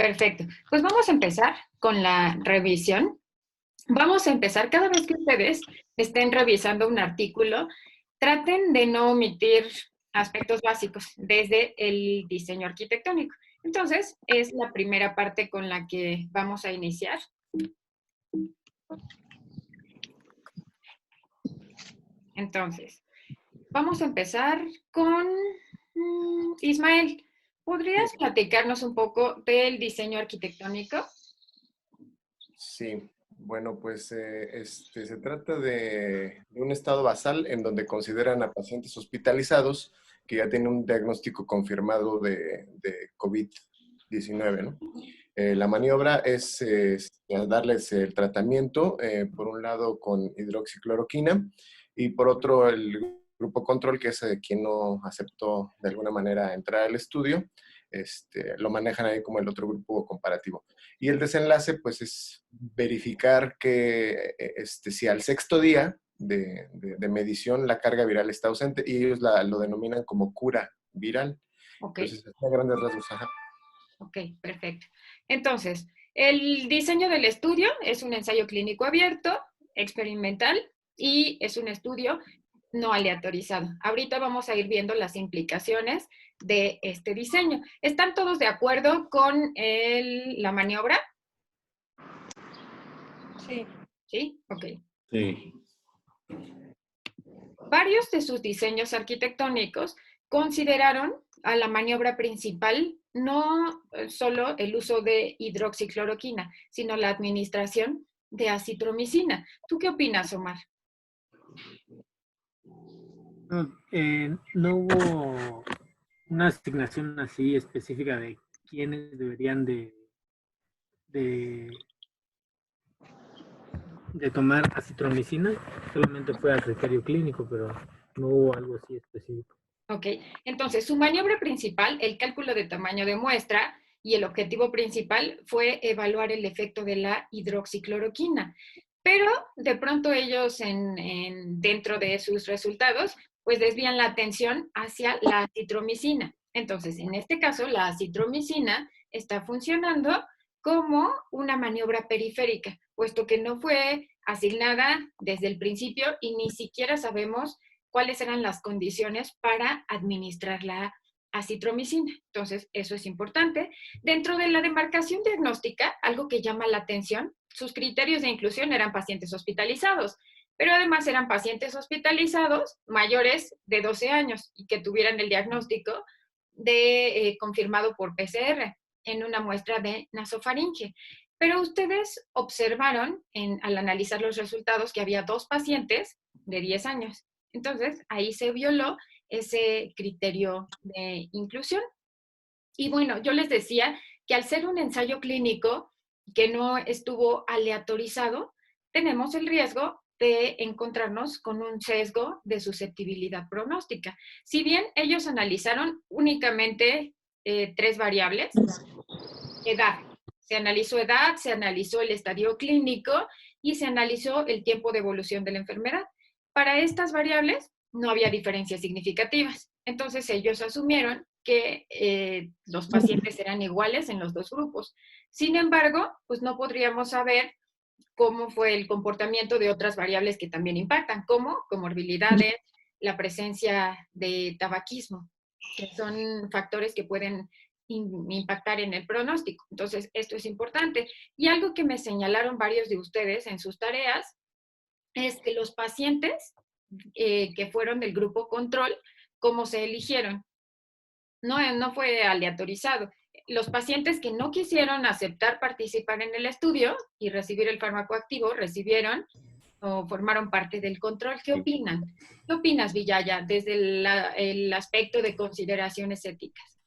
Perfecto. Pues vamos a empezar con la revisión. Vamos a empezar cada vez que ustedes estén revisando un artículo, traten de no omitir aspectos básicos desde el diseño arquitectónico. Entonces, es la primera parte con la que vamos a iniciar. Entonces, vamos a empezar con Ismael. ¿Podrías platicarnos un poco del diseño arquitectónico? Sí, bueno, pues se trata de un estado basal en donde consideran a pacientes hospitalizados que ya tienen un diagnóstico confirmado de COVID-19, ¿no? La maniobra es darles el tratamiento, por un lado con hidroxicloroquina y por otro el grupo control, que es quien no aceptó de alguna manera entrar al estudio, lo manejan ahí como el otro grupo comparativo. Y el desenlace, pues, es verificar que si al sexto día de medición la carga viral está ausente, y ellos lo denominan como cura viral. Ok. Entonces, a grandes rasgos, ajá. Ok, perfecto. Entonces, el diseño del estudio es un ensayo clínico abierto, experimental, y es un estudio no aleatorizado. Ahorita vamos a ir viendo las implicaciones de este diseño. ¿Están todos de acuerdo con la maniobra? Sí. ¿Sí? Ok. Sí. Varios de sus diseños arquitectónicos consideraron a la maniobra principal no solo el uso de hidroxicloroquina, sino la administración de acitromicina. ¿Tú qué opinas, Omar? No hubo una asignación así específica de quiénes deberían de, de tomar acitromicina, solamente fue a criterio clínico, pero no hubo algo así específico. Ok, entonces su maniobra principal, el cálculo de tamaño de muestra, y el objetivo principal fue evaluar el efecto de la hidroxicloroquina. Pero de pronto ellos dentro de sus resultados, pues desvían la atención hacia la acitromicina. Entonces, en este caso, la acitromicina está funcionando como una maniobra periférica, puesto que no fue asignada desde el principio y ni siquiera sabemos cuáles eran las condiciones para administrar la acitromicina. Entonces, eso es importante. Dentro de la demarcación diagnóstica, algo que llama la atención, sus criterios de inclusión eran pacientes hospitalizados, pero además eran pacientes hospitalizados mayores de 12 años y que tuvieran el diagnóstico confirmado por PCR en una muestra de nasofaringe. Pero ustedes observaron al analizar los resultados que había 2 pacientes de 10 años. Entonces, ahí se violó ese criterio de inclusión. Y bueno, yo les decía que al ser un ensayo clínico que no estuvo aleatorizado, tenemos el riesgo de encontrarnos con un sesgo de susceptibilidad pronóstica. Si bien ellos analizaron únicamente 3 variables, edad. Se analizó edad, se analizó el estadio clínico y se analizó el tiempo de evolución de la enfermedad. Para estas variables no había diferencias significativas. Entonces ellos asumieron que los pacientes eran iguales en los 2 grupos. Sin embargo, pues no podríamos saber cómo fue el comportamiento de otras variables que también impactan, como comorbilidades, la presencia de tabaquismo, que son factores que pueden impactar en el pronóstico. Entonces, esto es importante. Y algo que me señalaron varios de ustedes en sus tareas es que los pacientes que fueron del grupo control, ¿cómo se eligieron? No fue aleatorizado. Los pacientes que no quisieron aceptar participar en el estudio y recibir el fármaco activo, recibieron o formaron parte del control. ¿Qué opinan? ¿Qué opinas, Villaya, desde el aspecto de consideraciones éticas?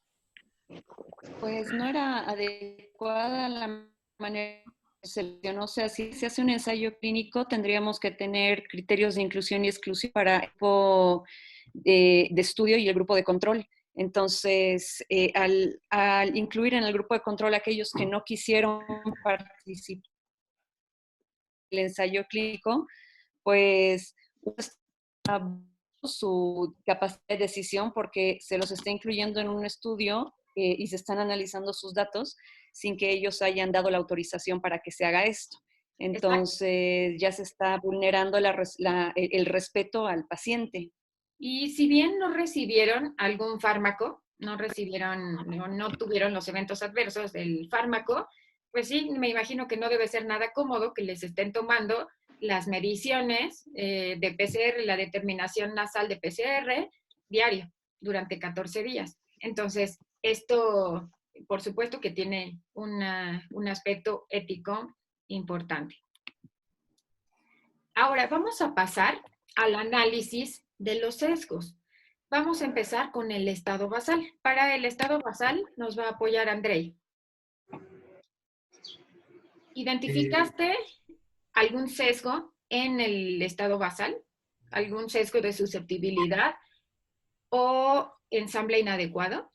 Pues no era adecuada la manera de selección. O sea, si se hace un ensayo clínico, tendríamos que tener criterios de inclusión y exclusión para el grupo de estudio y el grupo de control. Entonces, al incluir en el grupo de control a aquellos que no quisieron participar en el ensayo clínico, pues su capacidad de decisión porque se los está incluyendo en un estudio y se están analizando sus datos. sin que ellos hayan dado la autorización para que se haga esto. Entonces ya se está vulnerando el respeto al paciente. Y si bien no recibieron algún fármaco, no tuvieron los eventos adversos del fármaco, pues sí, me imagino que no debe ser nada cómodo que les estén tomando las mediciones de PCR, la determinación nasal de PCR diario durante 14 días. Entonces, esto, por supuesto que tiene un aspecto ético importante. Ahora, vamos a pasar al análisis de los sesgos. Vamos a empezar con el estado basal. Para el estado basal nos va a apoyar Andrei. ¿Identificaste algún sesgo en el estado basal? ¿Algún sesgo de susceptibilidad o ensamble inadecuado?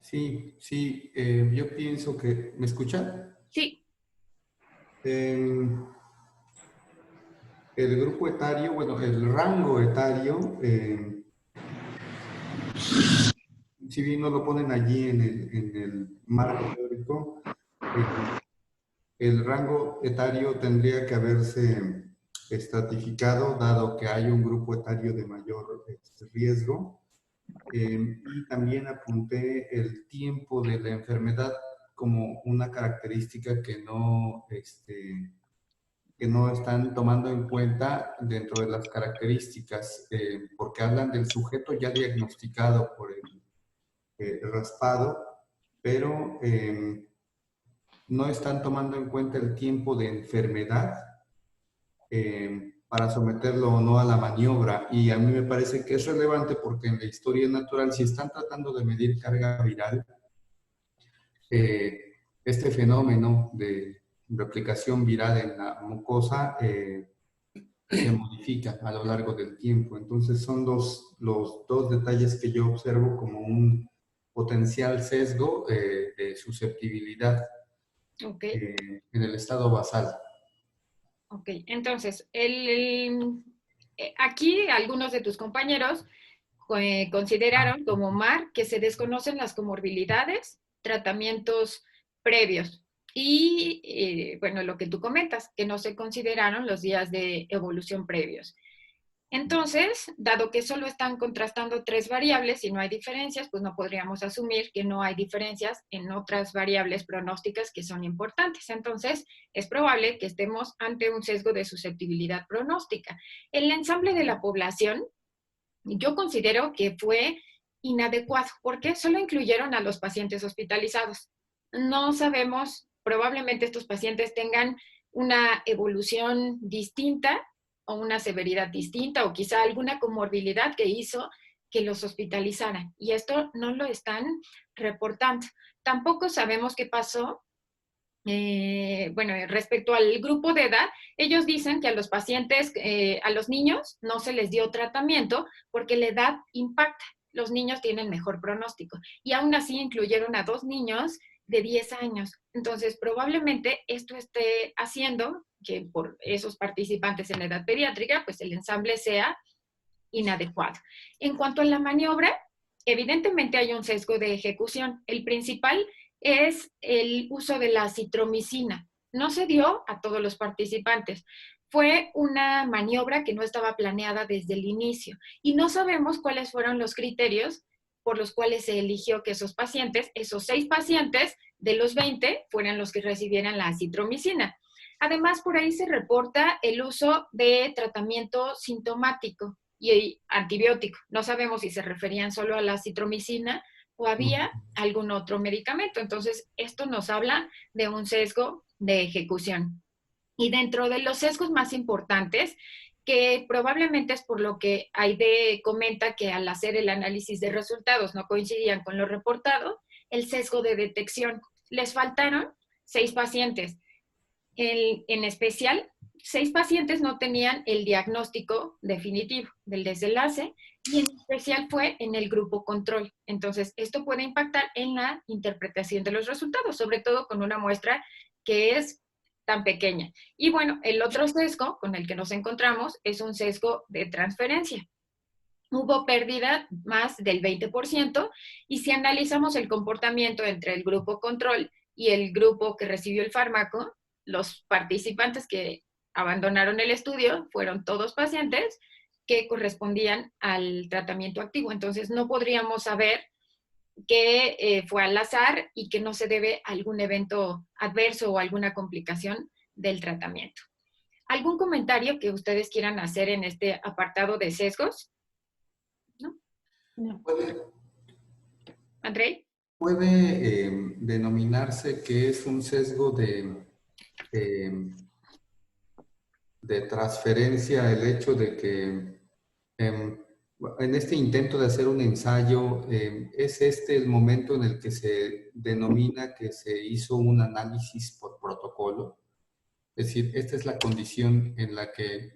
Sí, sí, yo pienso que... ¿Me escuchan? Sí. El grupo etario, bueno, el rango etario, si bien no lo ponen allí en el marco teórico, el rango etario tendría que haberse estratificado, dado que hay un grupo etario de mayor riesgo. Y también apunté el tiempo de la enfermedad como una característica que no están tomando en cuenta dentro de las características, porque hablan del sujeto ya diagnosticado por el raspado, pero no están tomando en cuenta el tiempo de enfermedad para someterlo o no a la maniobra. Y a mí me parece que es relevante porque en la historia natural, si están tratando de medir carga viral, este fenómeno de replicación viral en la mucosa se modifica a lo largo del tiempo. Entonces son los dos detalles que yo observo como un potencial sesgo de susceptibilidad en el estado basal. Ok, entonces, aquí algunos de tus compañeros consideraron como MAR que se desconocen las comorbilidades, tratamientos previos y, bueno, lo que tú comentas, que no se consideraron los días de evolución previos. Entonces, dado que solo están contrastando 3 variables y no hay diferencias, pues no podríamos asumir que no hay diferencias en otras variables pronósticas que son importantes. Entonces, es probable que estemos ante un sesgo de susceptibilidad pronóstica. El ensamble de la población, yo considero que fue inadecuado, porque solo incluyeron a los pacientes hospitalizados. No sabemos, probablemente estos pacientes tengan una evolución distinta o una severidad distinta o quizá alguna comorbilidad que hizo que los hospitalizaran. Y esto no lo están reportando. Tampoco sabemos qué pasó. Bueno, respecto al grupo de edad, ellos dicen que a los pacientes, a los niños no se les dio tratamiento porque la edad impacta. Los niños tienen mejor pronóstico. Y aún así incluyeron a 2 niños de 10 años. Entonces, probablemente esto esté haciendo que por esos participantes en la edad pediátrica, pues el ensamble sea inadecuado. En cuanto a la maniobra, evidentemente hay un sesgo de ejecución. El principal es el uso de la acitromicina. No se dio a todos los participantes. Fue una maniobra que no estaba planeada desde el inicio y no sabemos cuáles fueron los criterios por los cuales se eligió que esos pacientes, esos 6 pacientes de los 20, fueran los que recibieran la acitromicina. Además, por ahí se reporta el uso de tratamiento sintomático y antibiótico. No sabemos si se referían solo a la acitromicina o había algún otro medicamento. Entonces, esto nos habla de un sesgo de ejecución. Y dentro de los sesgos más importantes, que probablemente es por lo que Aide comenta que al hacer el análisis de resultados no coincidían con lo reportado, el sesgo de detección. Les faltaron 6 pacientes. En especial, 6 pacientes no tenían el diagnóstico definitivo del desenlace y en especial fue en el grupo control. Entonces, esto puede impactar en la interpretación de los resultados, sobre todo con una muestra que es tan pequeña. Y bueno, el otro sesgo con el que nos encontramos es un sesgo de transferencia. Hubo pérdida más del 20% y si analizamos el comportamiento entre el grupo control y el grupo que recibió el fármaco, los participantes que abandonaron el estudio fueron todos pacientes que correspondían al tratamiento activo. Entonces, no podríamos saber que fue al azar y que no se debe a algún evento adverso o alguna complicación del tratamiento. ¿Algún comentario que ustedes quieran hacer en este apartado de sesgos? ¿No? No. ¿Andrei? Puede denominarse que es un sesgo de transferencia, el hecho de que en este intento de hacer un ensayo, es este el momento en el que se denomina que se hizo un análisis por protocolo. Es decir, esta es la condición en la que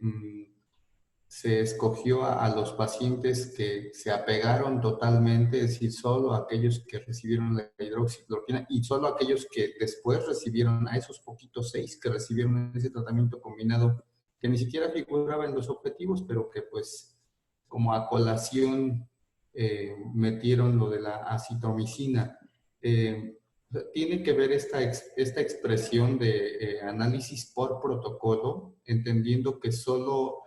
se escogió a los pacientes que se apegaron totalmente, es decir, solo aquellos que recibieron la hidroxicloroquina y solo aquellos que después recibieron, a esos poquitos 6 que recibieron ese tratamiento combinado, que ni siquiera figuraba en los objetivos, pero que pues como a colación metieron lo de la acitromicina. Tiene que ver esta expresión de análisis por protocolo, entendiendo que solo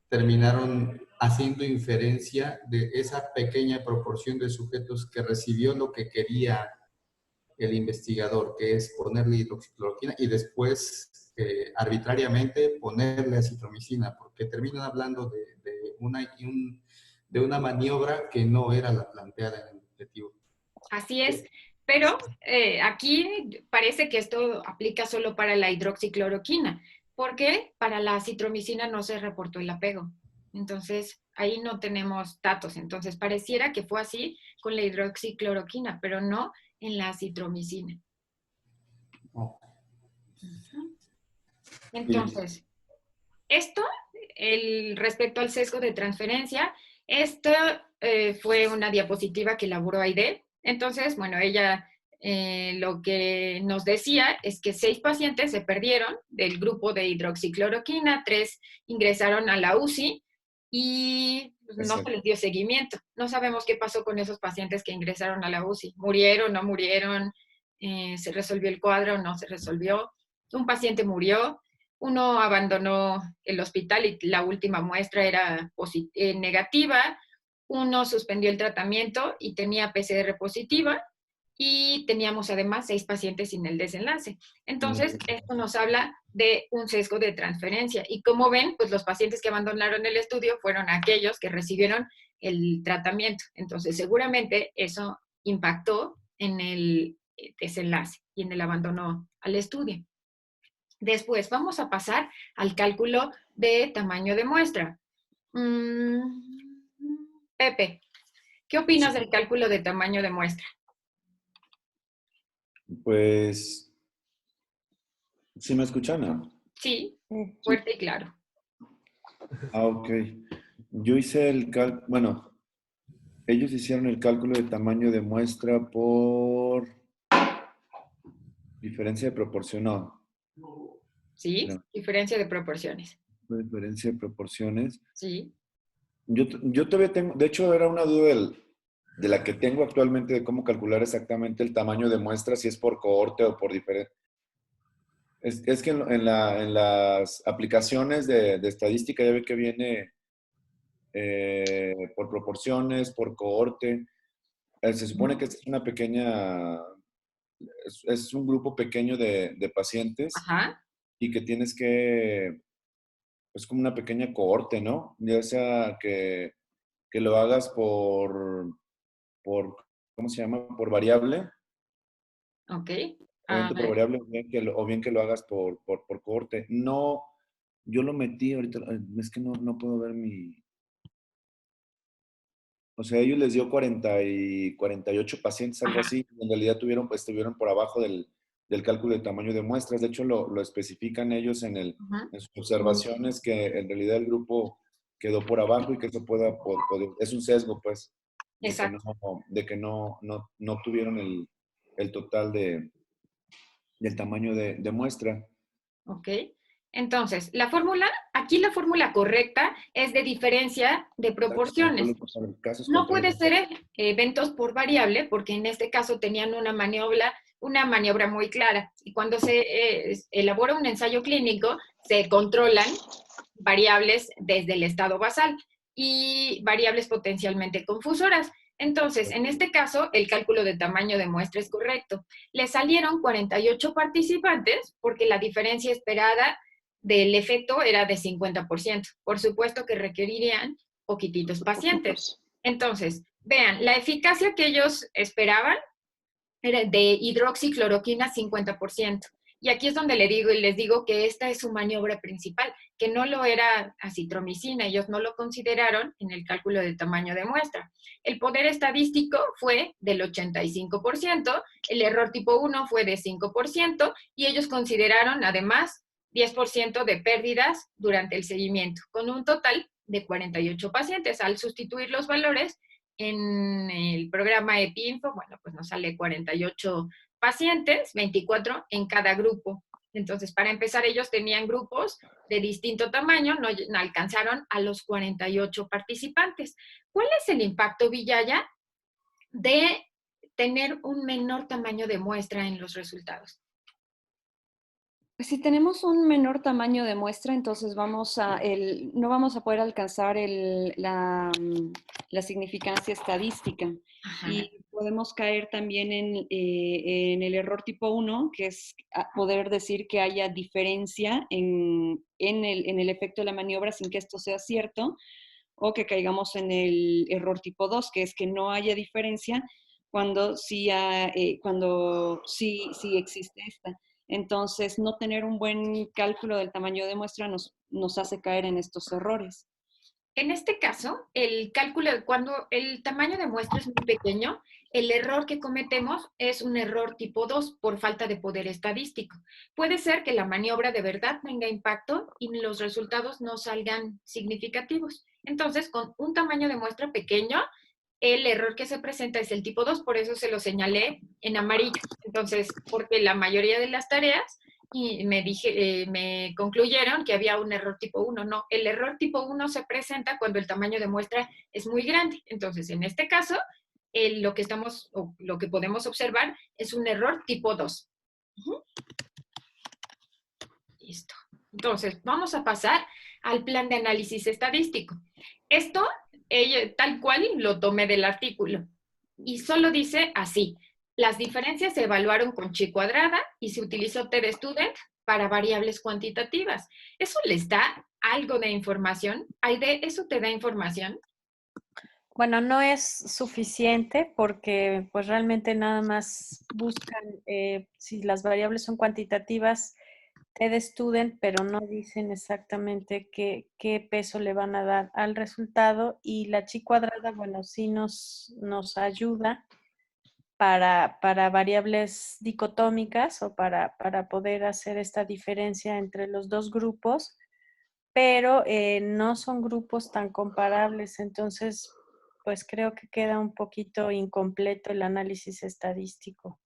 terminaron haciendo inferencia de esa pequeña proporción de sujetos que recibió lo que quería el investigador, que es ponerle hidroxicloroquina y después arbitrariamente ponerle acitromicina, porque terminan hablando de una maniobra que no era la planteada en el objetivo. Así es, pero aquí parece que esto aplica solo para la hidroxicloroquina, porque para la acitromicina no se reportó el apego. Entonces, ahí no tenemos datos. Entonces, pareciera que fue así con la hidroxicloroquina, pero no en la acitromicina. Oh. Entonces, esto, respecto al sesgo de transferencia, esto fue una diapositiva que elaboró Aide. Entonces, bueno, ella lo que nos decía es que 6 pacientes se perdieron del grupo de hidroxicloroquina, 3 ingresaron a la UCI y no se les dio seguimiento. No sabemos qué pasó con esos pacientes que ingresaron a la UCI. ¿Murieron, no murieron? ¿Se resolvió el cuadro o no se resolvió? Un paciente murió, uno abandonó el hospital y la última muestra era negativa, uno suspendió el tratamiento y tenía PCR positiva, y teníamos además 6 pacientes sin el desenlace. Entonces, esto nos habla de un sesgo de transferencia. Y como ven, pues los pacientes que abandonaron el estudio fueron aquellos que recibieron el tratamiento. Entonces, seguramente eso impactó en el desenlace y en el abandono al estudio. Después, vamos a pasar al cálculo de tamaño de muestra. Pepe, ¿qué opinas del cálculo de tamaño de muestra? Pues, ¿sí me escuchan? ¿No? Sí, fuerte y claro. Ah, ok. Yo hice bueno, ellos hicieron el cálculo de tamaño de muestra por diferencia de proporción, no. Sí, No. diferencia de proporciones. Diferencia de proporciones. Sí. Yo todavía tengo, de hecho era una duda de la que tengo actualmente de cómo calcular exactamente el tamaño de muestra, si es por cohorte o por diferente. Es que en las aplicaciones de estadística ya ve que viene por proporciones, por cohorte. Se supone que es una pequeña, es un grupo pequeño de pacientes. Ajá. Y que tienes que, es como una pequeña cohorte, ¿no? Ya sea que lo hagas por, ¿cómo se llama? Por variable. Ok. Por variable o bien que lo hagas por cohorte. No, yo lo metí ahorita, es que no puedo ver mi... O sea, ellos les dio 40 y 48 pacientes, algo así. En realidad estuvieron por abajo del cálculo de tamaño de muestras. De hecho, lo especifican ellos en sus observaciones, que en realidad el grupo quedó por abajo y que eso es un sesgo, pues. Exacto. De que no obtuvieron el total del tamaño de muestra. Ok. Entonces, aquí la fórmula correcta es de diferencia de proporciones. No puede ser eventos por variable, porque en este caso tenían una maniobra una maniobra muy clara. Y cuando se elabora un ensayo clínico, se controlan variables desde el estado basal y variables potencialmente confusoras. Entonces, en este caso, el cálculo de tamaño de muestra es correcto. Le salieron 48 participantes porque la diferencia esperada del efecto era de 50%. Por supuesto que requerirían poquititos pacientes. Entonces, vean, la eficacia que ellos esperaban era de hidroxicloroquina 50%. Y aquí es donde les digo que esta es su maniobra principal, que no lo era acitromicina, ellos no lo consideraron en el cálculo de tamaño de muestra. El poder estadístico fue del 85%, el error tipo 1 fue de 5%, y ellos consideraron además 10% de pérdidas durante el seguimiento, con un total de 48 pacientes. Al sustituir los valores en el programa EpiInfo, bueno, pues nos sale 48 pacientes, 24 en cada grupo. Entonces, para empezar, ellos tenían grupos de distinto tamaño, no alcanzaron a los 48 participantes. ¿Cuál es el impacto, Villaya, de tener un menor tamaño de muestra en los resultados? Si tenemos un menor tamaño de muestra, entonces no vamos a poder alcanzar la significancia estadística. Ajá. Y podemos caer también en el error tipo 1, que es poder decir que haya diferencia en el efecto de la maniobra sin que esto sea cierto, o que caigamos en el error tipo 2, que es que no haya diferencia cuando sí existe esta. Entonces, no tener un buen cálculo del tamaño de muestra nos hace caer en estos errores. En este caso, el cálculo, cuando el tamaño de muestra es muy pequeño, el error que cometemos es un error tipo 2 por falta de poder estadístico. Puede ser que la maniobra de verdad tenga impacto y los resultados no salgan significativos. Entonces, con un tamaño de muestra pequeño, el error que se presenta es el tipo 2, por eso se lo señalé en amarillo. Entonces, porque la mayoría de las tareas y me concluyeron que había un error tipo 1. No, el error tipo 1 se presenta cuando el tamaño de muestra es muy grande. Entonces, en este caso, lo que podemos observar es un error tipo 2. Listo. Entonces, vamos a pasar al plan de análisis estadístico. Esto, tal cual, lo tomé del artículo. Y solo dice así: las diferencias se evaluaron con chi cuadrada y se utilizó TDStudent para variables cuantitativas. ¿Eso les da algo de información? Aide, ¿eso te da información? Bueno, no es suficiente porque pues realmente nada más buscan si las variables son cuantitativas, TDStudent, pero no dicen exactamente qué peso le van a dar al resultado, y la chi cuadrada, bueno, sí nos ayuda para variables dicotómicas o para poder hacer esta diferencia entre los dos grupos, pero no son grupos tan comparables, entonces pues creo que queda un poquito incompleto el análisis estadístico,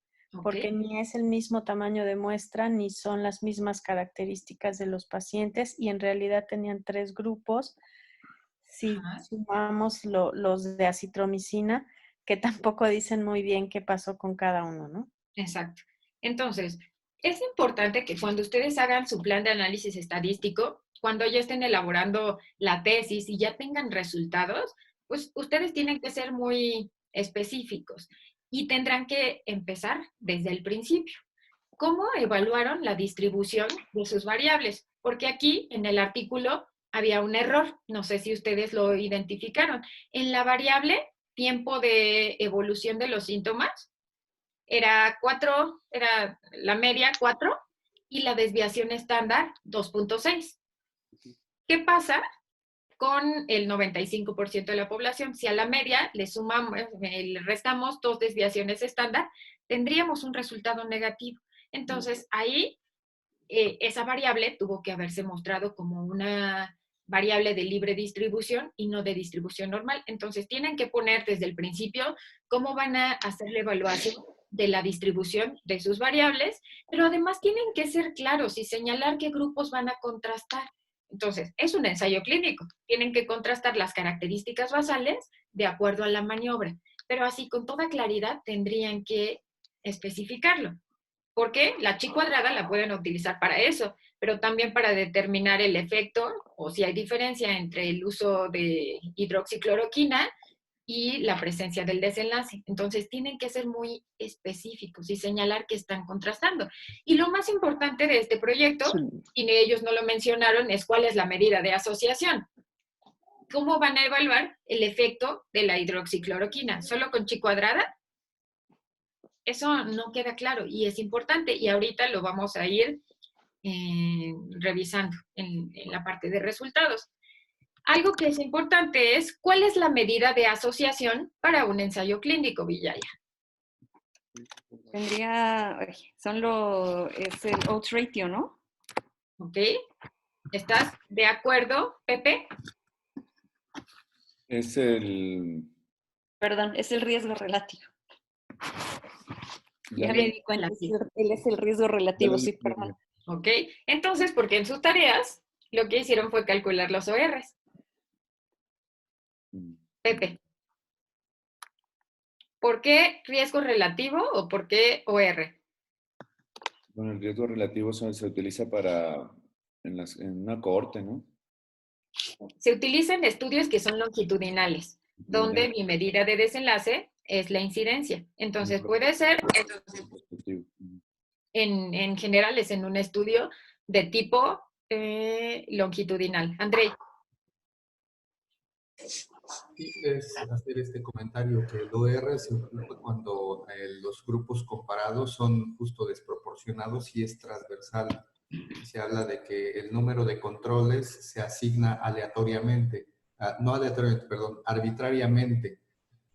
porque ni es el mismo tamaño de muestra, ni son las mismas características de los pacientes, y en realidad tenían 3 grupos, si sumamos los de acitromicina, que tampoco dicen muy bien qué pasó con cada uno, ¿no? Exacto. Entonces, es importante que cuando ustedes hagan su plan de análisis estadístico, cuando ya estén elaborando la tesis y ya tengan resultados, pues ustedes tienen que ser muy específicos y tendrán que empezar desde el principio. ¿Cómo evaluaron la distribución de sus variables? Porque aquí en el artículo había un error, no sé si ustedes lo identificaron. En la variable tiempo de evolución de los síntomas, era la media 4 y la desviación estándar 2.6. ¿Qué pasa con el 95% de la población? Si a la media le restamos 2 desviaciones estándar, tendríamos un resultado negativo. Entonces, ahí esa variable tuvo que haberse mostrado como una variable de libre distribución y no de distribución normal. Entonces, tienen que poner desde el principio cómo van a hacer la evaluación de la distribución de sus variables, pero además tienen que ser claros y señalar qué grupos van a contrastar. Entonces, es un ensayo clínico. Tienen que contrastar las características basales de acuerdo a la maniobra, pero así con toda claridad tendrían que especificarlo. Porque la chi cuadrada la pueden utilizar para eso, pero también para determinar el efecto o si hay diferencia entre el uso de hidroxicloroquina y la presencia del desenlace. Entonces, tienen que ser muy específicos y señalar que están contrastando. Y lo más importante de este proyecto, y ellos no lo mencionaron, es cuál es la medida de asociación. ¿Cómo van a evaluar el efecto de la hidroxicloroquina? ¿Solo con chi cuadrada? Eso no queda claro y es importante y ahorita lo vamos a ir revisando en la parte de resultados. Algo que es importante es cuál es la medida de asociación para un ensayo clínico, Villaya. Tendría, es el odds ratio, ¿no? ¿Ok? ¿Estás de acuerdo, Pepe? Es el... Perdón, es el riesgo relativo. Ya me di cuenta, él es el riesgo relativo, sí, perdón. ¿Ok? Entonces, porque en sus tareas lo que hicieron fue calcular los ORs. Pepe, ¿por qué riesgo relativo o por qué OR? Bueno, el riesgo relativo se utiliza para en una cohorte, ¿no? Se utilizan estudios que son longitudinales, donde mi medida de desenlace es la incidencia. Entonces, puede ser, en general, es en un estudio de tipo longitudinal. Andrei. Sí, es hacer este comentario que el OR se ocupa cuando los grupos comparados son justo desproporcionados y es transversal. Se habla de que el número de controles se asigna aleatoriamente, no aleatoriamente, perdón, arbitrariamente.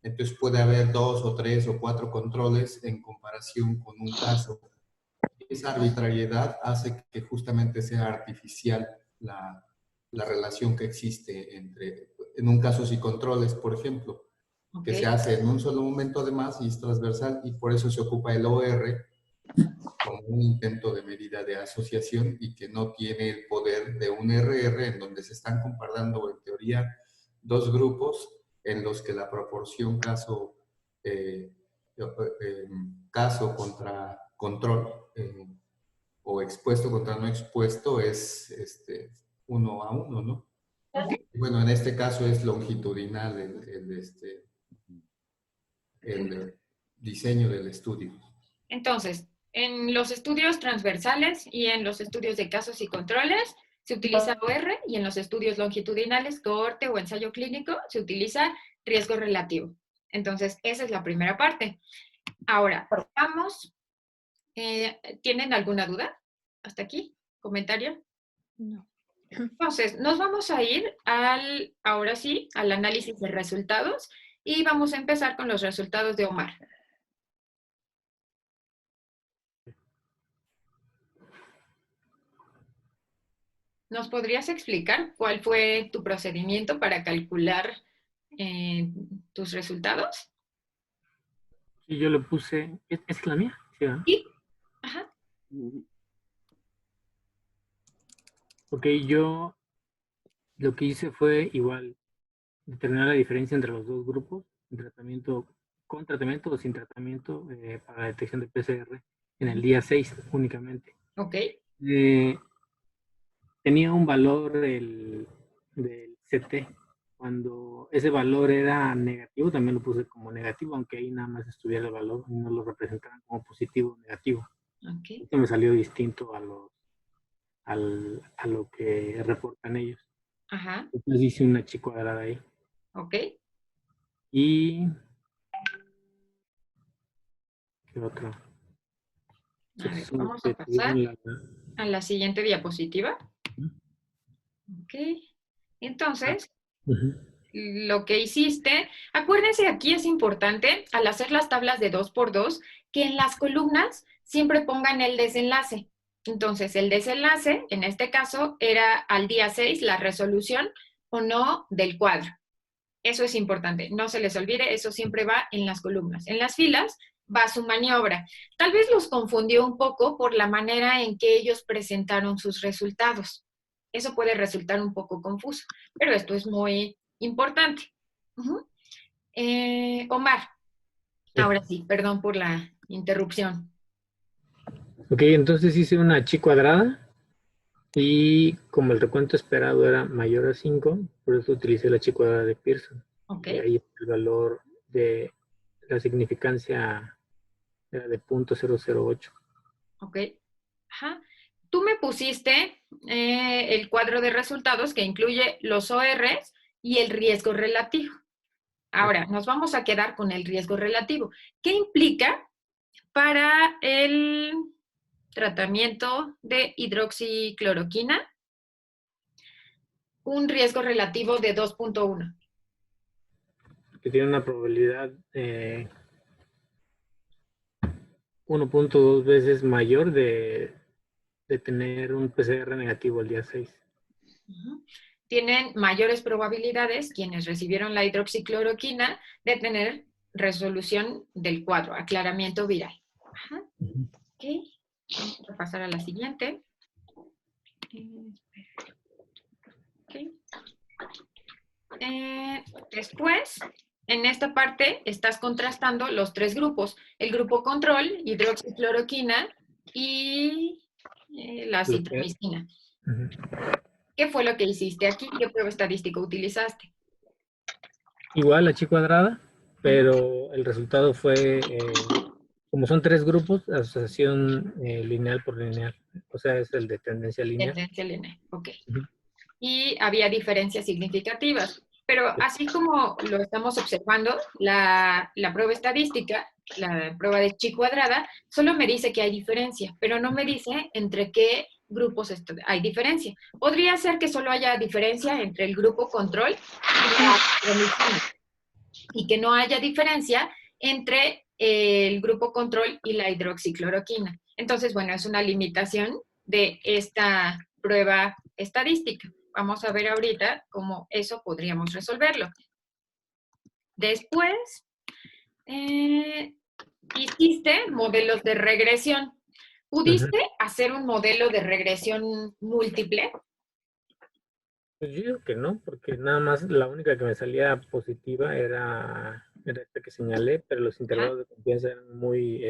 Entonces puede haber 2 o 3 o 4 controles en comparación con un caso. Esa arbitrariedad hace que justamente sea artificial la relación que existe entre, en un caso, si controles, por ejemplo, que se hace en un solo momento además y es transversal y por eso se ocupa el OR como un intento de medida de asociación y que no tiene el poder de un RR en donde se están comparando en teoría dos grupos en los que la proporción caso contra control o expuesto contra no expuesto es 1 a 1, ¿no? Y bueno, en este caso es longitudinal el diseño del estudio. Entonces, en los estudios transversales y en los estudios de casos y controles se utiliza OR y en los estudios longitudinales, cohorte o ensayo clínico, se utiliza riesgo relativo. Entonces, esa es la primera parte. Ahora, vamos. ¿Tienen alguna duda? ¿Hasta aquí? ¿Comentario? No. Entonces, nos vamos a ir ahora sí, al análisis de resultados y vamos a empezar con los resultados de Omar. ¿Nos podrías explicar cuál fue tu procedimiento para calcular tus resultados? Sí, yo le puse... ¿Es la mía? Sí, ¿no? Sí. Ajá. Ok, yo lo que hice fue igual determinar la diferencia entre los dos grupos, con tratamiento o sin tratamiento para la detección de PCR en el día 6 únicamente. Ok. Tenía un valor del CT. Cuando ese valor era negativo, también lo puse como negativo, aunque ahí nada más estuviera el valor y no lo representaran como positivo o negativo. Okay. Esto me salió distinto a lo que reportan ellos. Ajá. Entonces hice una chi cuadrada ahí. Ok. Y... ¿qué otro? A ver, vamos a pasar a la siguiente diapositiva. Ok. Entonces, lo que hiciste, acuérdense, aquí es importante, al hacer las tablas de 2x2, que en las columnas siempre pongan el desenlace. Entonces, el desenlace, en este caso, era al día 6, la resolución o no del cuadro. Eso es importante, no se les olvide, eso siempre va en las columnas. En las filas va su maniobra. Tal vez los confundió un poco por la manera en que ellos presentaron sus resultados. Eso puede resultar un poco confuso, pero esto es muy importante. Omar, ahora sí, perdón por la interrupción. Ok, entonces hice una chi cuadrada y como el recuento esperado era mayor a 5, por eso utilicé la chi cuadrada de Pearson. Ok, Y ahí el valor de la significancia era de 0.008. ok. Ajá. Tú me pusiste el cuadro de resultados que incluye los ORs y el riesgo relativo. Ahora, nos vamos a quedar con el riesgo relativo. ¿Qué implica para el tratamiento de hidroxicloroquina un riesgo relativo de 2.1? Que tiene una probabilidad 1.2 veces mayor de tener un PCR negativo el día 6. Tienen mayores probabilidades quienes recibieron la hidroxicloroquina de tener resolución del cuadro, aclaramiento viral. Ajá. Ok, vamos a pasar a la siguiente. Okay. Después, en esta parte, estás contrastando los tres grupos. El grupo control, hidroxicloroquina y la citromicina. ¿Qué fue lo que hiciste aquí? ¿Qué prueba estadística utilizaste? Igual la chi cuadrada, pero el resultado fue, como son tres grupos, asociación lineal por lineal. O sea, es el de tendencia lineal. Tendencia lineal, ok. Y había diferencias significativas. Pero así como lo estamos observando, la prueba estadística, la prueba de chi cuadrada, solo me dice que hay diferencia, pero no me dice entre qué grupos hay diferencia. Podría ser que solo haya diferencia entre el grupo control y la citromicina, y que no haya diferencia entre el grupo control y la hidroxicloroquina. Entonces, bueno, es una limitación de esta prueba estadística. Vamos a ver ahorita cómo eso podríamos resolverlo. Después, hiciste modelos de regresión. ¿Pudiste hacer un modelo de regresión múltiple? Pues yo digo que no, porque nada más la única que me salía positiva era esta que señalé, pero los intervalos de confianza eran muy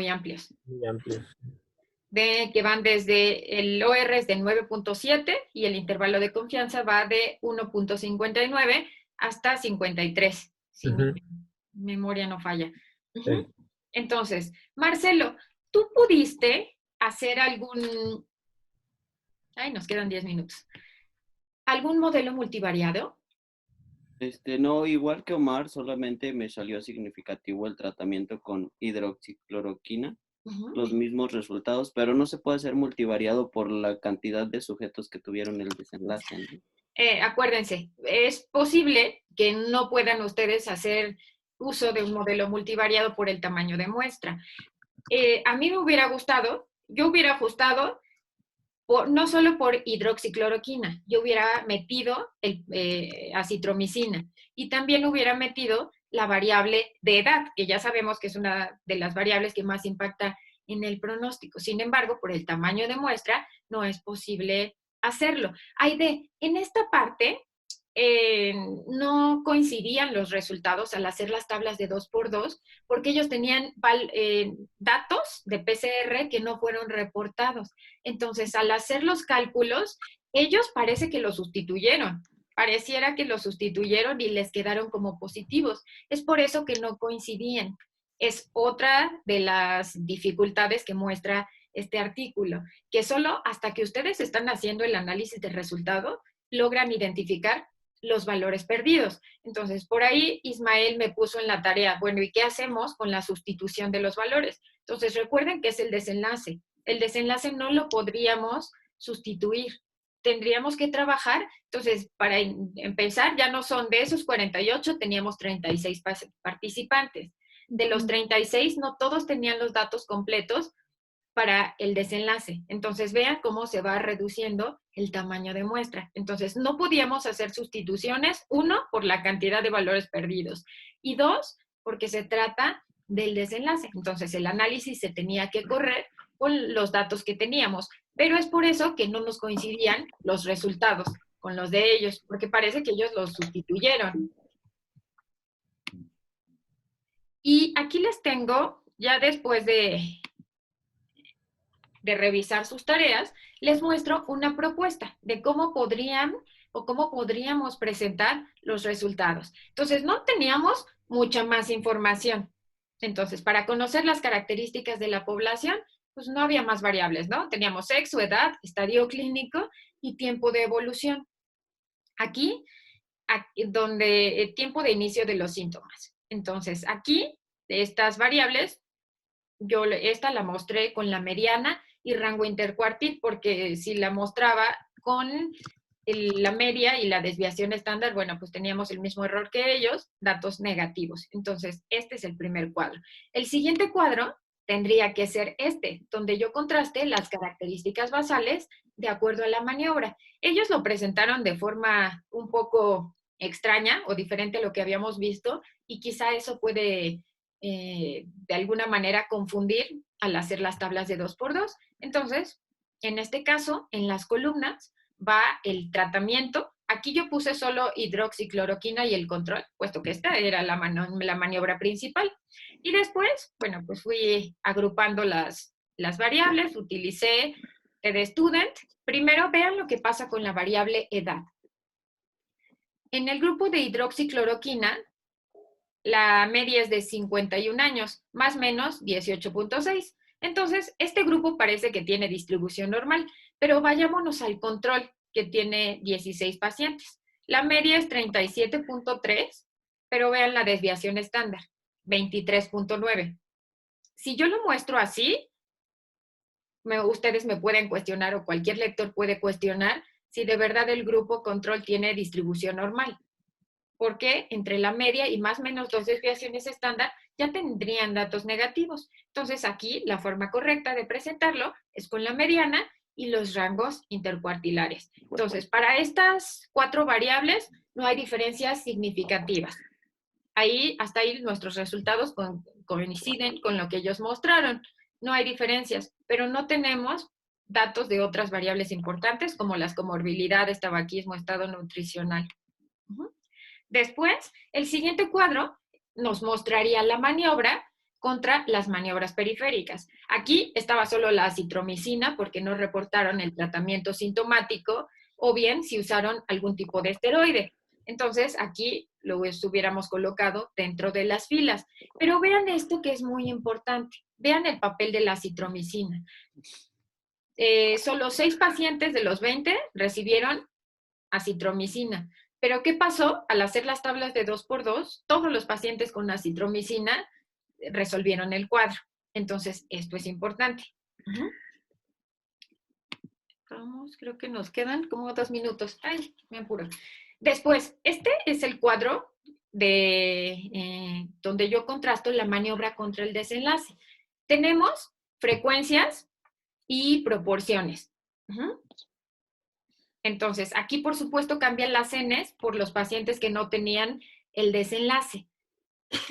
amplios. Muy amplios. Que van desde el OR es de 9.7 y el intervalo de confianza va de 1.59 hasta 53, si mi memoria no falla. Sí. Entonces, Marcelo, ¿tú pudiste hacer algún... Ay, nos quedan 10 minutos. ¿Algún modelo multivariado? No, igual que Omar, solamente me salió significativo el tratamiento con hidroxicloroquina. Los mismos resultados, pero no se puede hacer multivariado por la cantidad de sujetos que tuvieron el desenlace, ¿no? Acuérdense, es posible que no puedan ustedes hacer uso de un modelo multivariado por el tamaño de muestra. A mí me hubiera gustado, yo hubiera ajustado no solo por hidroxicloroquina, yo hubiera metido acitromicina y también hubiera metido la variable de edad, que ya sabemos que es una de las variables que más impacta en el pronóstico. Sin embargo, por el tamaño de muestra, no es posible hacerlo. Aide, en esta parte no coincidían los resultados al hacer las tablas de 2x2 porque ellos tenían datos de PCR que no fueron reportados. Entonces, al hacer los cálculos, ellos parece que lo sustituyeron. Pareciera que lo sustituyeron y les quedaron como positivos. Es por eso que no coincidían. Es otra de las dificultades que muestra este artículo, que solo hasta que ustedes están haciendo el análisis de resultado, logran identificar los valores perdidos. Entonces, por ahí Ismael me puso en la tarea, bueno, ¿y qué hacemos con la sustitución de los valores? Entonces, recuerden que es el desenlace. El desenlace no lo podríamos sustituir. Tendríamos que trabajar. Entonces, para empezar, ya no son de esos 48, teníamos 36 participantes. De los 36, no todos tenían los datos completos para el desenlace. Entonces, vean cómo se va reduciendo el tamaño de muestra. Entonces, no podíamos hacer sustituciones, uno, por la cantidad de valores perdidos, y dos, porque se trata del desenlace. Entonces, el análisis se tenía que correr con los datos que teníamos, pero es por eso que no nos coincidían los resultados con los de ellos, porque parece que ellos los sustituyeron. Y aquí les tengo, ya después de de revisar sus tareas, les muestro una propuesta de cómo podrían o cómo podríamos presentar los resultados. Entonces, no teníamos mucha más información. Entonces, para conocer las características de la población, pues no había más variables, ¿no? Teníamos sexo, edad, estadio clínico y tiempo de evolución. Aquí donde el tiempo de inicio de los síntomas. Entonces, aquí, de estas variables, yo esta la mostré con la mediana y rango intercuartil, porque si la mostraba con la media y la desviación estándar, bueno, pues teníamos el mismo error que ellos, datos negativos. Entonces, este es el primer cuadro. El siguiente cuadro tendría que ser este, donde yo contraste las características basales de acuerdo a la maniobra. Ellos lo presentaron de forma un poco extraña o diferente a lo que habíamos visto, y quizá eso puede de alguna manera confundir al hacer las tablas de 2x2. Entonces, en este caso, en las columnas va el tratamiento. Aquí yo puse solo hidroxicloroquina y el control, puesto que esta era la maniobra principal. Y después, bueno, pues fui agrupando las variables, utilicé TDStudent. Primero vean lo que pasa con la variable edad. En el grupo de hidroxicloroquina, la media es de 51 años, más o menos 18.6. Entonces, este grupo parece que tiene distribución normal, pero vayámonos al control, que tiene 16 pacientes. La media es 37.3, pero vean la desviación estándar, 23.9. Si yo lo muestro así, ustedes me pueden cuestionar, o cualquier lector puede cuestionar, si de verdad el grupo control tiene distribución normal. Porque entre la media y más o menos 2 desviaciones estándar ya tendrían datos negativos. Entonces aquí la forma correcta de presentarlo es con la mediana y los rangos intercuartilares. Entonces, para estas 4 variables no hay diferencias significativas. Hasta ahí nuestros resultados coinciden con lo que ellos mostraron. No hay diferencias, pero no tenemos datos de otras variables importantes como las comorbilidades, tabaquismo, estado nutricional. Después, el siguiente cuadro nos mostraría la maniobra contra las maniobras periféricas. Aquí estaba solo la acitromicina porque no reportaron el tratamiento sintomático, o bien si usaron algún tipo de esteroide. Entonces, aquí lo estuviéramos colocado dentro de las filas. Pero vean esto que es muy importante. Vean el papel de la acitromicina. Solo 6 pacientes de los 20 recibieron acitromicina. Pero ¿qué pasó? Al hacer las tablas de 2x2, todos los pacientes con acitromicina resolvieron el cuadro. Entonces, esto es importante. Vamos, creo que nos quedan como 2 minutos. Ay, me apuro. Después, este es el cuadro donde yo contrasto la maniobra contra el desenlace. Tenemos frecuencias y proporciones. Entonces, aquí por supuesto cambian las Ns por los pacientes que no tenían el desenlace.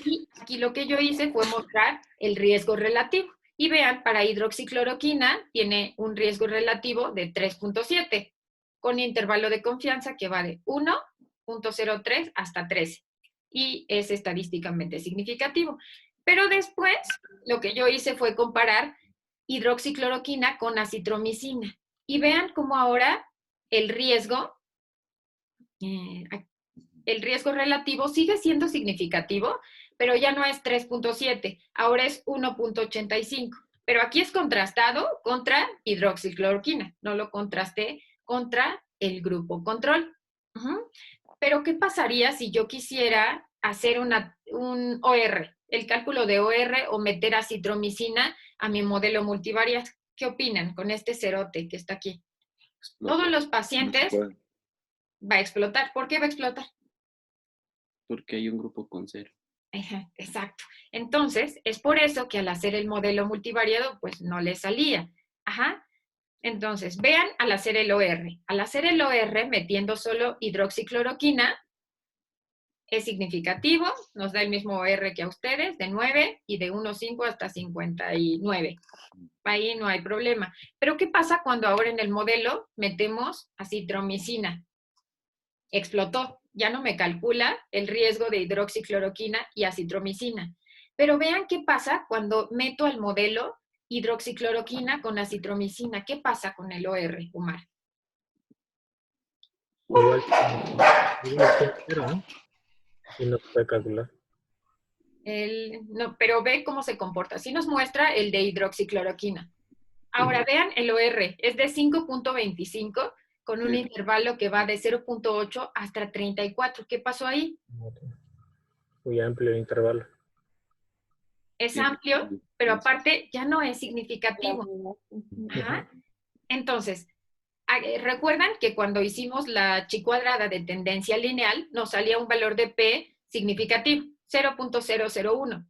Y aquí lo que yo hice fue mostrar el riesgo relativo. Y vean, para hidroxicloroquina tiene un riesgo relativo de 3.7, con intervalo de confianza que va de 1.03 hasta 13. Y es estadísticamente significativo. Pero después, lo que yo hice fue comparar hidroxicloroquina con acitromicina. Y vean cómo ahora el riesgo relativo sigue siendo significativo, pero ya no es 3.7, ahora es 1.85. Pero aquí es contrastado contra hidroxicloroquina, no lo contrasté contra el grupo control. Pero ¿qué pasaría si yo quisiera hacer un OR, el cálculo de OR, o meter acitromicina a mi modelo multivariate? ¿Qué opinan con este cerote que está aquí? Todos los pacientes va a explotar. ¿Por qué va a explotar? Porque hay un grupo con 0. Ajá, exacto. Entonces, es por eso que al hacer el modelo multivariado, pues no le salía. Entonces, vean al hacer el OR. Al hacer el OR, metiendo solo hidroxicloroquina, es significativo, nos da el mismo OR que a ustedes, de 9 y de 1.5 hasta 59. Ahí no hay problema. Pero ¿qué pasa cuando ahora en el modelo metemos acitromicina? Explotó. Ya no me calcula el riesgo de hidroxicloroquina y acitromicina. Pero vean qué pasa cuando meto al modelo hidroxicloroquina con acitromicina. ¿Qué pasa con el OR, Omar? Igual, cero, ¿no? Y no se puede calcular. No, pero ve cómo se comporta. Así nos muestra el de hidroxicloroquina. Ahora vean el OR, es de 5.25 con un intervalo que va de 0.8 hasta 34. ¿Qué pasó ahí? Muy amplio el intervalo. Es amplio, pero aparte ya no es significativo. Ajá. Entonces, recuerdan que cuando hicimos la chi cuadrada de tendencia lineal, nos salía un valor de P significativo, 0.001,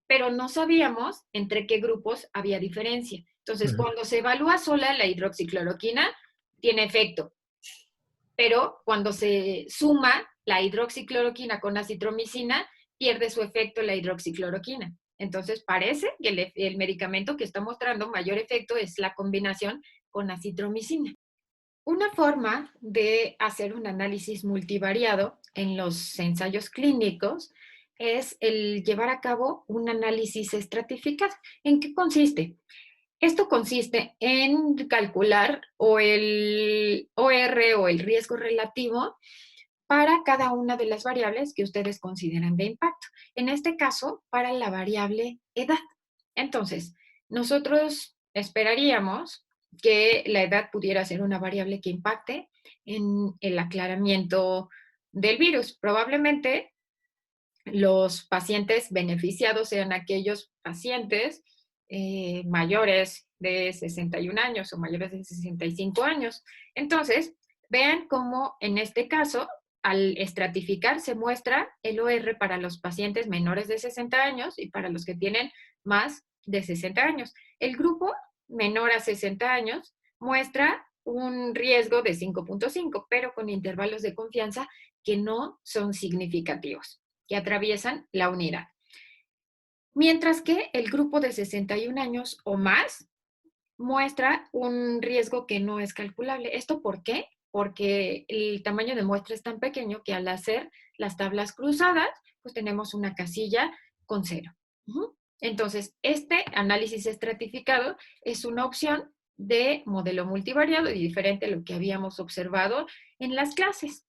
pero no sabíamos entre qué grupos había diferencia. Entonces, cuando se evalúa sola la hidroxicloroquina, tiene efecto, pero cuando se suma la hidroxicloroquina con acitromicina, pierde su efecto la hidroxicloroquina. Entonces, parece que el medicamento que está mostrando mayor efecto es la combinación con acitromicina. Una forma de hacer un análisis multivariado en los ensayos clínicos es el llevar a cabo un análisis estratificado. ¿En qué consiste? Esto consiste en calcular o el OR o el riesgo relativo para cada una de las variables que ustedes consideran de impacto. En este caso, para la variable edad. Entonces, nosotros esperaríamos que la edad pudiera ser una variable que impacte en el aclaramiento del virus. Probablemente los pacientes beneficiados sean aquellos pacientes mayores de 61 años o mayores de 65 años. Entonces, vean cómo en este caso, al estratificar, se muestra el OR para los pacientes menores de 60 años y para los que tienen más de 60 años. El grupo menor a 60 años muestra un riesgo de 5.5, pero con intervalos de confianza que no son significativos, que atraviesan la unidad. Mientras que el grupo de 61 años o más muestra un riesgo que no es calculable. ¿Esto por qué? Porque el tamaño de muestra es tan pequeño que al hacer las tablas cruzadas, pues tenemos una casilla con 0. Entonces, este análisis estratificado es una opción de modelo multivariado y diferente a lo que habíamos observado en las clases.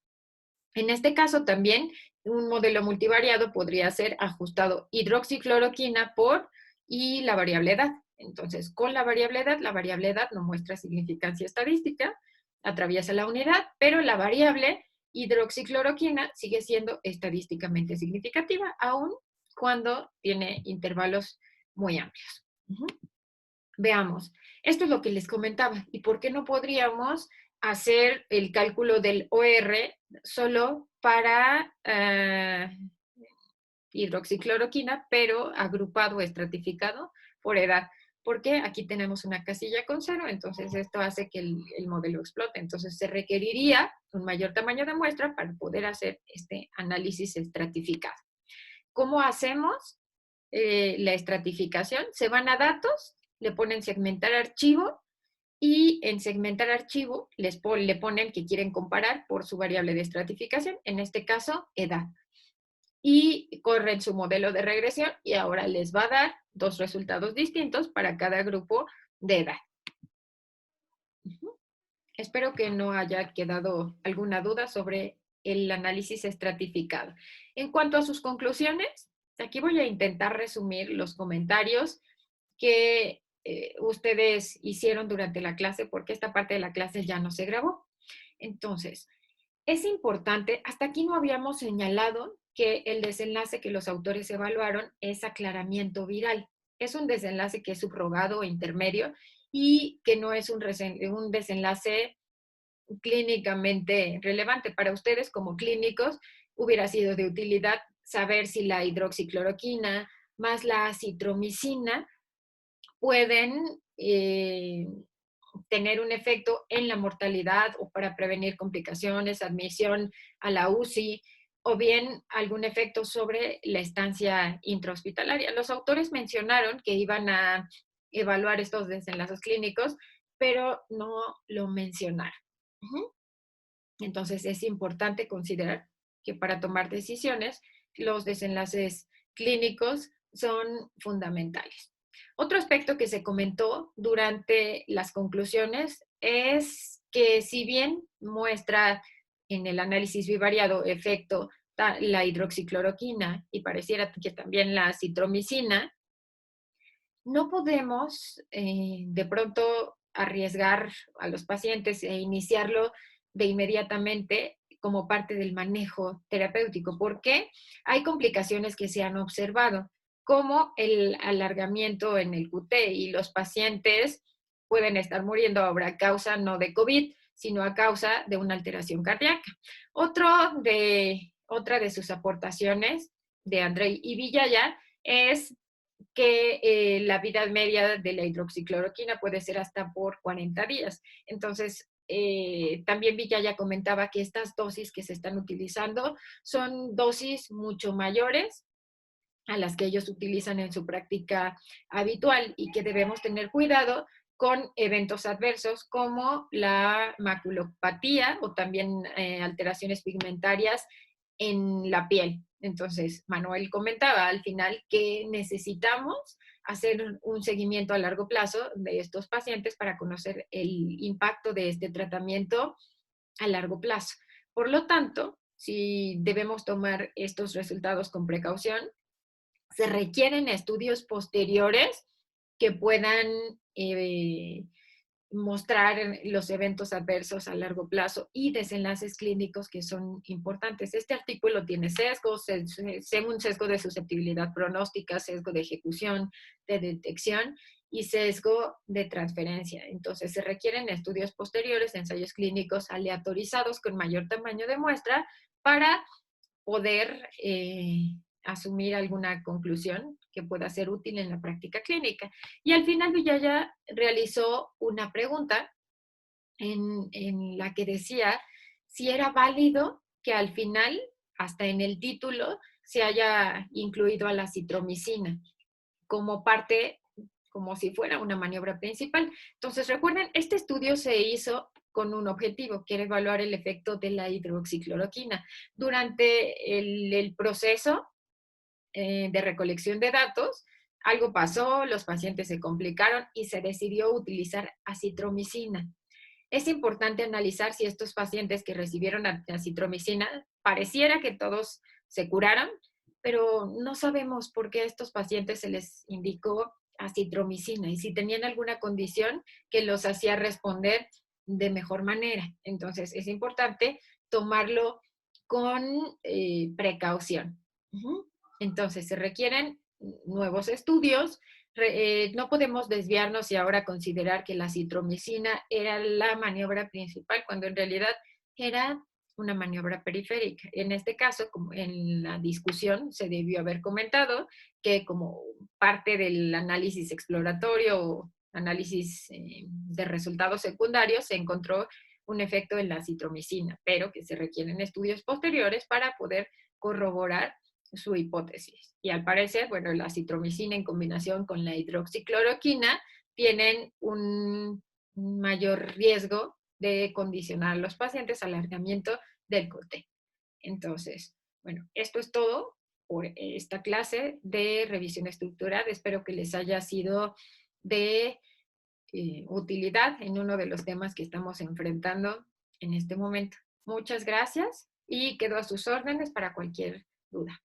En este caso también un modelo multivariado podría ser ajustado hidroxicloroquina por y la variable edad. Entonces, con la variable edad no muestra significancia estadística, atraviesa la unidad, pero la variable hidroxicloroquina sigue siendo estadísticamente significativa, aun cuando tiene intervalos muy amplios. Veamos, esto es lo que les comentaba. ¿Y por qué no podríamos hacer el cálculo del OR solo para hidroxicloroquina, pero agrupado o estratificado por edad? Porque aquí tenemos una casilla con 0, entonces esto hace que el modelo explote. Entonces se requeriría un mayor tamaño de muestra para poder hacer este análisis estratificado. ¿Cómo hacemos la estratificación? Se van a datos, le ponen segmentar archivo y en segmentar archivo le ponen que quieren comparar por su variable de estratificación, en este caso edad. Y corren su modelo de regresión y ahora les va a dar 2 resultados distintos para cada grupo de edad. Espero que no haya quedado alguna duda sobre el análisis estratificado. En cuanto a sus conclusiones, aquí voy a intentar resumir los comentarios que ustedes hicieron durante la clase, porque esta parte de la clase ya no se grabó. Entonces, es importante, hasta aquí no habíamos señalado que el desenlace que los autores evaluaron es aclaramiento viral. Es un desenlace que es subrogado o intermedio y que no es un desenlace clínicamente relevante. Para ustedes como clínicos hubiera sido de utilidad saber si la hidroxicloroquina más la acitromicina pueden tener un efecto en la mortalidad o para prevenir complicaciones, admisión a la UCI, o bien algún efecto sobre la estancia intrahospitalaria. Los autores mencionaron que iban a evaluar estos desenlaces clínicos, pero no lo mencionaron. Entonces es importante considerar que para tomar decisiones, los desenlaces clínicos son fundamentales. Otro aspecto que se comentó durante las conclusiones es que si bien muestra en el análisis bivariado efecto la hidroxicloroquina y pareciera que también la citromicina, no podemos de pronto arriesgar a los pacientes e iniciarlo de inmediatamente como parte del manejo terapéutico, porque hay complicaciones que se han observado, como el alargamiento en el QT, y los pacientes pueden estar muriendo ahora a causa no de COVID, sino a causa de una alteración cardíaca. Otra de sus aportaciones de Andrei y Villaya es que la vida media de la hidroxicloroquina puede ser hasta por 40 días. Entonces, también Villaya comentaba que estas dosis que se están utilizando son dosis mucho mayores a las que ellos utilizan en su práctica habitual y que debemos tener cuidado con eventos adversos como la maculopatía o también alteraciones pigmentarias en la piel. Entonces, Manuel comentaba al final que necesitamos hacer un seguimiento a largo plazo de estos pacientes para conocer el impacto de este tratamiento a largo plazo. Por lo tanto, si debemos tomar estos resultados con precaución, se requieren estudios posteriores que puedan mostrar los eventos adversos a largo plazo y desenlaces clínicos que son importantes. Este artículo tiene sesgos, según sesgo de susceptibilidad pronóstica, sesgo de ejecución, de detección y sesgo de transferencia. Entonces, se requieren estudios posteriores, ensayos clínicos aleatorizados con mayor tamaño de muestra para poder asumir alguna conclusión que pueda ser útil en la práctica clínica. Y al final Villaya realizó una pregunta en la que decía si era válido que al final, hasta en el título, se haya incluido a la citromicina como parte, como si fuera una maniobra principal. Entonces, recuerden, este estudio se hizo con un objetivo, que era evaluar el efecto de la hidroxicloroquina. Durante el proceso de recolección de datos, algo pasó, los pacientes se complicaron y se decidió utilizar acitromicina. Es importante analizar si estos pacientes que recibieron acitromicina, pareciera que todos se curaron, pero no sabemos por qué a estos pacientes se les indicó acitromicina y si tenían alguna condición que los hacía responder de mejor manera. Entonces, es importante tomarlo con precaución. Entonces, se requieren nuevos estudios. No podemos desviarnos y ahora considerar que la citromicina era la maniobra principal, cuando en realidad era una maniobra periférica. En este caso, como en la discusión, se debió haber comentado que como parte del análisis exploratorio o análisis de resultados secundarios, se encontró un efecto en la citromicina, pero que se requieren estudios posteriores para poder corroborar su hipótesis. Y al parecer, bueno, la citromicina en combinación con la hidroxicloroquina tienen un mayor riesgo de condicionar a los pacientes al alargamiento del QT. Entonces, bueno, esto es todo por esta clase de revisión estructural. Espero que les haya sido de utilidad en uno de los temas que estamos enfrentando en este momento. Muchas gracias y quedo a sus órdenes para cualquier duda.